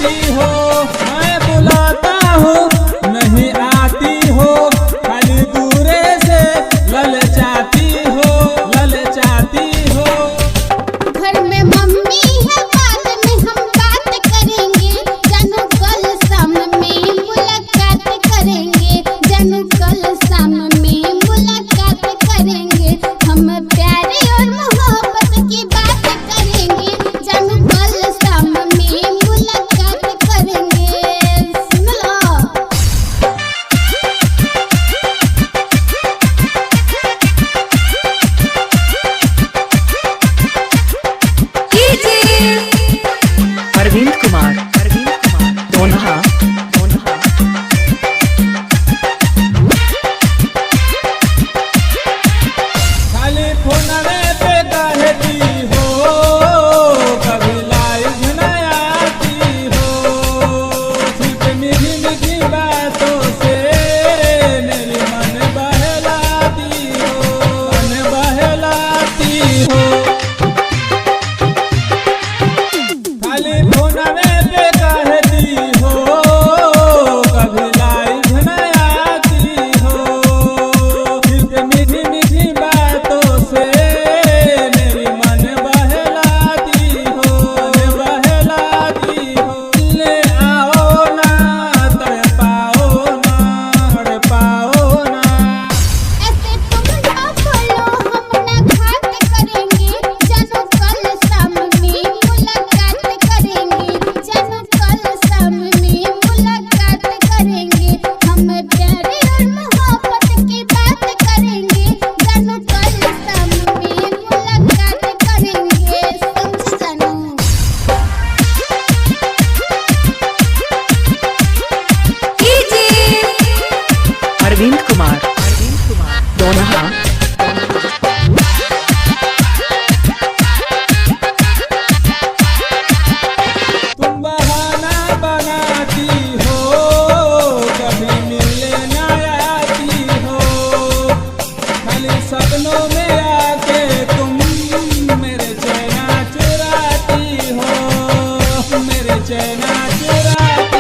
आती हो, मैं बुलाता हूँ नहीं आती हो, खाली दूरे से ललचाती हो, ललचाती हो। घर में मम्मी है, बाद में हम बात करेंगे, जानू कल शाम में मुलाकात करेंगे, जानू कल शाम में मुलाकात करेंगे, हम प्यारे और मोहब्बत की बात करेंगे, जानू कल शाम में मुलाकात करेंगे। सुन लो। अरविंद कुमार दोनहा खाली फोनवे पे कहती हो, कभी लाइव न आती हो, सिर्फ मीठी मीठी बातों से मेरी मन बहलाती हो, मन बहलाती हो। खाली फोनवे पे कहती हो, कभी लाइव न आती हो, सिर्फ मीठी मीठी बातों से मेरी मन बहलाती हो, मन बहलाती हो। ले आओ ना, तड़पाओ ना, तड़पाओ ना। ऐसे तुम ना बोलो, हम ना घात करेंगे, जानू कल शाम में मुलाकात करेंगे, जानू कल शाम में मुलाकात करेंगे, हम प्यारे और मोहब्बत की बात करेंगे, जानू कल शाम में मुलाकात करेंगे। समझ जानू। अरविंद कुमार दोनहा तुम बहाना बनाती हो, कभी मिलने न आती हो, खाली सपनों में आके तुम मेरे चैना चुराती हो, मेरे चैना चुराती